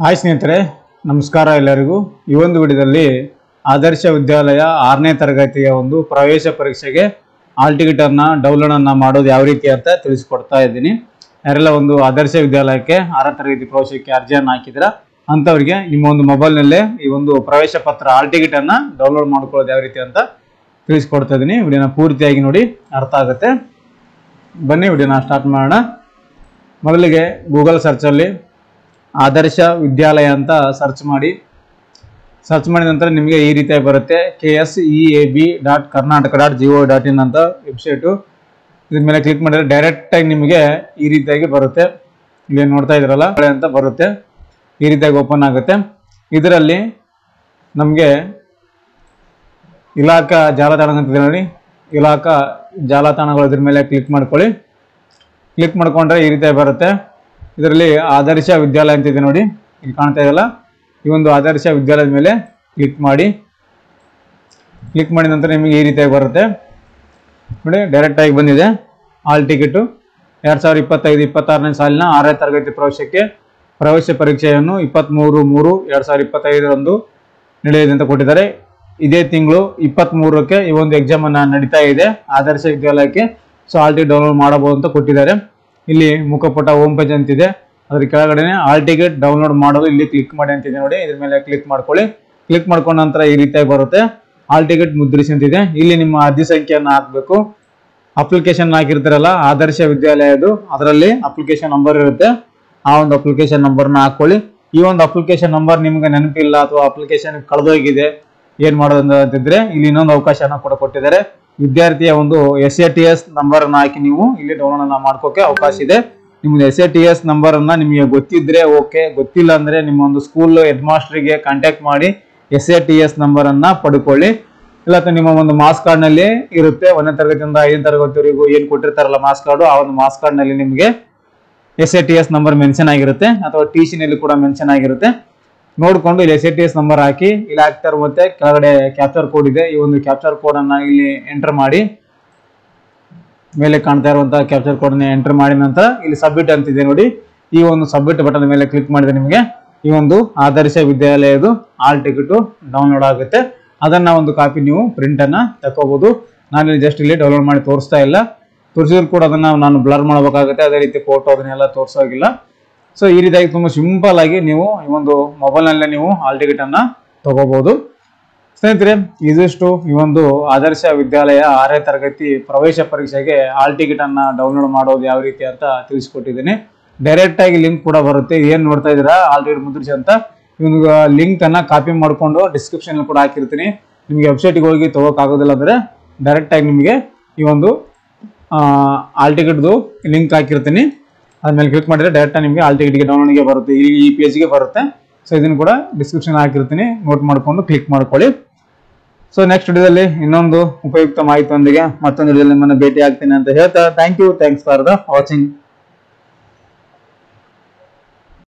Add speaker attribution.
Speaker 1: Hi ಸ್ನೇಹಿತರೆ, ನಮಸ್ಕಾರ ಎಲ್ಲರಿಗೂ. ಈ ಒಂದು ವಿಡಿಯೋದಲ್ಲಿ ಆದರ್ಶ ವಿದ್ಯಾಲಯ 6ನೇ ತರಗತಿಯ ಒಂದು ಪ್ರವೇಶ ಪರೀಕ್ಷೆಗೆ ಹಾಲ್ ಟಿಕೆಟ್ ಅನ್ನು ಡೌನ್ಲೋಡ್ ಮಾಡೋದು ಯಾವ ರೀತಿ ಅಂತ ತಿಳಿಸ್ಕೊಡ್ತಾ ಇದ್ದೀನಿ. ಯಾರೆಲ್ಲ ಒಂದು ಆದರ್ಶ ವಿದ್ಯಾಲಯಕ್ಕೆ 6ನೇ ತರಗತಿ ಪ್ರವೇಶಕ್ಕೆ ಅರ್ಜಿಯನ್ನು ಹಾಕಿದ್ರ ಅಂಥವ್ರಿಗೆ ನಿಮ್ಮ ಒಂದು ಮೊಬೈಲ್ನಲ್ಲೇ ಈ ಒಂದು ಪ್ರವೇಶ ಪತ್ರ ಹಾಲ್ ಟಿಕೆಟ್ ಅನ್ನು ಡೌನ್ಲೋಡ್ ಮಾಡ್ಕೊಳ್ಳೋದು ಯಾವ ರೀತಿ ಅಂತ ತಿಳಿಸ್ಕೊಡ್ತಾ ಇದ್ದೀನಿ. ವಿಡಿಯೋನ ಪೂರ್ತಿಯಾಗಿ ನೋಡಿ, ಅರ್ಥ ಆಗುತ್ತೆ. ಬನ್ನಿ ವಿಡಿಯೋನ ಸ್ಟಾರ್ಟ್ ಮಾಡೋಣ. ಮೊದಲಿಗೆ ಗೂಗಲ್ ಸರ್ಚಲ್ಲಿ ಆದರ್ಶ ವಿದ್ಯಾಲಯ ಅಂತ ಸರ್ಚ್ ಮಾಡಿದ ನಂತರ ನಿಮಗೆ ಈ ರೀತಿಯಾಗಿ ಬರುತ್ತೆ. KSEAB.karnataka.go.in ಅಂತ ವೆಬ್ಸೈಟು. ಇದ್ರ ಮೇಲೆ ಕ್ಲಿಕ್ ಮಾಡಿದ್ರೆ ಡೈರೆಕ್ಟಾಗಿ ನಿಮಗೆ ಈ ರೀತಿಯಾಗಿ ಬರುತ್ತೆ. ಇಲ್ಲಿ ನೋಡ್ತಾ ಇದ್ರಲ್ಲ ಅಂತ ಬರುತ್ತೆ, ಈ ರೀತಿಯಾಗಿ ಓಪನ್ ಆಗುತ್ತೆ. ಇದರಲ್ಲಿ ನಮಗೆ ಇಲಾಖಾ ಜಾಲತಾಣ ಅಂತಿದೆ ನೋಡಿ, ಇಲಾಖಾ ಜಾಲತಾಣಗಳು ಇದ್ರ ಮೇಲೆ ಕ್ಲಿಕ್ ಮಾಡ್ಕೊಳ್ಳಿ. ಕ್ಲಿಕ್ ಮಾಡ್ಕೊಂಡ್ರೆ ಈ ರೀತಿಯಾಗಿ ಬರುತ್ತೆ. ಇದರಲ್ಲಿ ಆದರ್ಶ ವಿದ್ಯಾಲಯ ಅಂತಿದೆ ನೋಡಿ, ಇಲ್ಲಿ ಕಾಣ್ತಾ ಇದೆಯಲ್ಲ, ಈ ಒಂದು ಆದರ್ಶ ವಿದ್ಯಾಲಯದ ಮೇಲೆ ಕ್ಲಿಕ್ ಮಾಡಿ. ಕ್ಲಿಕ್ ಮಾಡಿದ ನಂತರ ನಿಮಗೆ ಈ ರೀತಿಯಾಗಿ ಬರುತ್ತೆ ನೋಡಿ, ಡೈರೆಕ್ಟಾಗಿ ಬಂದಿದೆ. ಹಾಲ್ ಟಿಕೆಟು 2025-26ನೇ ಸಾಲಿನ 6ನೇ ತರಗತಿ ಪ್ರವೇಶಕ್ಕೆ ಪ್ರವೇಶ ಪರೀಕ್ಷೆಯನ್ನು 23/3/2025 ನಡೆಯಲಿದೆ ಅಂತ ಕೊಟ್ಟಿದ್ದಾರೆ. ಇದೇ ತಿಂಗಳು 23ಕ್ಕೆ ಈ ಒಂದು ಎಕ್ಸಾಮ್ ಅನ್ನ ನಡೀತಾ ಇದೆ ಆದರ್ಶ ವಿದ್ಯಾಲಯಕ್ಕೆ. ಸೊ ಹಾಲ್ ಟಿಕೆಟ್ ಡೌನ್ಲೋಡ್ ಮಾಡಬಹುದು ಅಂತ ಕೊಟ್ಟಿದ್ದಾರೆ. ಇಲ್ಲಿ ಮುಖಪುಟ ಹೋಮ್ ಪೇಜ್ ಅಂತಿದೆ, ಅದ್ರ ಕೆಳಗಡೆ ಹಾಲ್ ಟಿಕೆಟ್ ಡೌನ್ಲೋಡ್ ಮಾಡೋದು ಇಲ್ಲಿ ಕ್ಲಿಕ್ ಮಾಡಿ ಅಂತಿದೆ ನೋಡಿ, ಇದ್ರ ಮೇಲೆ ಕ್ಲಿಕ್ ಮಾಡ್ಕೊಳ್ಳಿ. ಕ್ಲಿಕ್ ಮಾಡ್ಕೊಂಡ ನಂತರ ಈ ರೀತಿಯಾಗಿ ಬರುತ್ತೆ. ಹಾಲ್ ಟಿಕೆಟ್ ಮುದ್ರಿಸಿ ಅಂತಿದೆ. ಇಲ್ಲಿ ನಿಮ್ಮ ಅರ್ಜಿ ಸಂಖ್ಯೆಯನ್ನು ಹಾಕಬೇಕು. ಅಪ್ಲಿಕೇಶನ್ ಹಾಕಿರ್ತಾರಲ್ಲ ಆದರ್ಶ ವಿದ್ಯಾಲಯದು, ಅದರಲ್ಲಿ ಅಪ್ಲಿಕೇಶನ್ ನಂಬರ್ ಇರುತ್ತೆ. ಆ ಒಂದು ಅಪ್ಲಿಕೇಶನ್ ನಂಬರ್ನ ಹಾಕೊಳ್ಳಿ. ಈ ಒಂದು ಅಪ್ಲಿಕೇಶನ್ ನಂಬರ್ ನಿಮ್ಗೆ ನೆನಪಿಲ್ಲ ಅಥವಾ ಅಪ್ಲಿಕೇಶನ್ ಕಳೆದೋಗಿದೆ, ಏನ್ ಮಾಡೋದು ಅಂತಿದ್ರೆ ಇಲ್ಲಿ ಇನ್ನೊಂದು ಅವಕಾಶನ ಕೂಡ ಕೊಟ್ಟಿದ್ದಾರೆ. ವಿದ್ಯಾರ್ಥಿಯ ಒಂದು SATS ನಂಬರ್ ಅನ್ನು ಹಾಕಿ ನೀವು ಇಲ್ಲಿ ಡೌನ್ಲೋಡ್ ಅನ್ನ ಮಾಡ್ಕೋಕೆ ಅವಕಾಶ ಇದೆ. ನಿಮ್ದು SATS ನಂಬರ್ ಅನ್ನ ನಿಮಗೆ ಗೊತ್ತಿದ್ರೆ ಓಕೆ, ಗೊತ್ತಿಲ್ಲ ಅಂದ್ರೆ ನಿಮ್ಮ ಒಂದು ಸ್ಕೂಲ್ ಹೆಡ್ ಮಾಸ್ಟರ್ಗೆ ಕಾಂಟ್ಯಾಕ್ಟ್ ಮಾಡಿ SATS ನಂಬರ್ ಅನ್ನ ಪಡ್ಕೊಳ್ಳಿ. ಇಲ್ಲ ನಿಮ್ಮ ಒಂದು ಮಾಸ್ ಕಾರ್ಡ್ ನಲ್ಲಿ ಇರುತ್ತೆ, 1ನೇ ತರಗತಿಯಿಂದ 5ನೇ ತರಗತಿವರೆಗೂ ಏನ್ ಕೊಟ್ಟಿರ್ತಾರಲ್ಲ ಮಾಸ್ ಕಾರ್ಡ್, ಆ ಒಂದು ಮಾಸ್ ಕಾರ್ಡ್ ನಲ್ಲಿ ನಿಮಗೆ SATS ನಂಬರ್ ಮೆನ್ಷನ್ ಆಗಿರುತ್ತೆ, ಅಥವಾ TC ನಲ್ಲಿ ಕೂಡ ಮೆನ್ಷನ್ ಆಗಿರುತ್ತೆ. ನೋಡ್ಕೊಂಡು ಇಲ್ಲಿ SATS ನಂಬರ್ ಹಾಕಿ, ಇಲ್ಲಿ ಹಾಕ್ತಾರೆ. ಮತ್ತೆ ಕೆಳಗಡೆ ಕ್ಯಾಪ್ಚರ್ ಕೋಡ್ ಇದೆ, ಈ ಒಂದು ಕ್ಯಾಪ್ಚರ್ ಕೋಡ್ ಅನ್ನ ಇಲ್ಲಿ ಎಂಟರ್ ಮಾಡಿ. ಮೇಲೆ ಕಾಣ್ತಾ ಇರುವಂತಹ ಕ್ಯಾಪ್ಚರ್ ಕೋಡ್ ಅನ್ನ ಎಂಟರ್ ಮಾಡಿದ ನಂತರ ಇಲ್ಲಿ ಸಬ್ಮಿಟ್ ಅಂತಿದೆ ನೋಡಿ, ಈ ಒಂದು ಸಬ್ಮಿಟ್ ಬಟನ್ ಮೇಲೆ ಕ್ಲಿಕ್ ಮಾಡಿದ್ರೆ ನಿಮಗೆ ಈ ಒಂದು ಆದರ್ಶ ವಿದ್ಯಾಲಯದು ಹಾಲ್ ಟಿಕೆಟ್ ಡೌನ್ಲೋಡ್ ಆಗುತ್ತೆ. ಅದನ್ನ ಒಂದು ಕಾಪಿ ನೀವು ಪ್ರಿಂಟ್ ಅನ್ನ ತಕೋಬಹುದು. ನಾನು ಇಲ್ಲಿ ಜಸ್ಟ್ ಇಲ್ಲಿ ಡೌನ್ಲೋಡ್ ಮಾಡಿ ತೋರಿಸ್ತಾ ಇಲ್ಲ, ತೋರಿಸಿದ್ರು ಕೂಡ ಅದನ್ನ ನಾನು ಬ್ಲರ್ ಮಾಡಬೇಕಾಗುತ್ತೆ. ಅದೇ ರೀತಿ ಫೋಟೋ ಅದನ್ನೆಲ್ಲ ತೋರಿಸೋಗಿಲ್ಲ. ಸೊ ಈ ರೀತಿಯಾಗಿ ತುಂಬಾ ಸಿಂಪಲ್ ಆಗಿ ನೀವು ಈ ಒಂದು ಮೊಬೈಲ್ ನಲ್ಲೇ ನೀವು ಹಾಲ್ ಟಿಕೆಟ್ ಅನ್ನ ತಗೋಬಹುದು. ಸ್ನೇಹಿತರೆ, ಇದಿಷ್ಟು ಈ ಒಂದು ಆದರ್ಶ ವಿದ್ಯಾಲಯ 6ನೇ ತರಗತಿ ಪ್ರವೇಶ ಪರೀಕ್ಷೆಗೆ ಹಾಲ್ ಟಿಕೆಟ್ ಅನ್ನ ಡೌನ್ಲೋಡ್ ಮಾಡೋದು ಯಾವ ರೀತಿ ಅಂತ ತಿಳಿಸ್ಕೊಟ್ಟಿದ್ದೀನಿ. ಡೈರೆಕ್ಟ್ ಆಗಿ ಲಿಂಕ್ ಕೂಡ ಬರುತ್ತೆ. ಏನ್ ನೋಡ್ತಾ ಇದ್ದೀರಾ ಹಾಲ್ ಟಿಕೆಟ್ ಮುದ್ರಿಸಿ ಅಂತ, ಈ ಒಂದು ಲಿಂಕ್ ಅನ್ನ ಕಾಪಿ ಮಾಡ್ಕೊಂಡು ಡಿಸ್ಕ್ರಿಪ್ಷನ್ ಕೂಡ ಹಾಕಿರ್ತೀನಿ. ನಿಮಗೆ ವೆಬ್ಸೈಟ್ಗೆ ಹೋಗಿ ತಗೋಕ್ ಆಗೋದಿಲ್ಲ ಅಂದ್ರೆ ಡೈರೆಕ್ಟ್ ಆಗಿ ನಿಮಗೆ ಈ ಒಂದು ಹಾಲ್ ಟಿಕೆಟ್ದು ಲಿಂಕ್ ಹಾಕಿರ್ತೀನಿ. ಅದ್ಮೇಲೆ ಕ್ಲಿಕ್ ಮಾಡಿದ್ರೆ ಡೈರೆಕ್ಟ್ ನಿಮಗೆ ಹಾಲ್ ಟಿಕೆಟ್ಗೆ ಡೌನ್ಲೋಡ್ಗೆ ಬರುತ್ತೆ, ಈ ಪೇಜ್ಗೆ ಬರುತ್ತೆ. ಸೊ ಇದನ್ನು ಕೂಡ ಡಿಸ್ಕ್ರಿಪ್ಷನ್ ಹಾಕಿರ್ತೀನಿ, ನೋಟ್ ಮಾಡ್ಕೊಂಡು ಕ್ಲಿಕ್ ಮಾಡ್ಕೊಳ್ಳಿ. ಸೊ ನೆಕ್ಸ್ಟ್ ವಿಡಿಯೋದಲ್ಲಿ ಇನ್ನೊಂದು ಉಪಯುಕ್ತ ಮಾಹಿತಿಯೊಂದಿಗೆ ಮತ್ತೊಂದು ವಿಡಿಯೋದಲ್ಲಿ ನಿಮ್ಮನ್ನು ಭೇಟಿ ಆಗ್ತೀನಿ ಅಂತ ಹೇಳ್ತಾ thank you, thanks for the watching.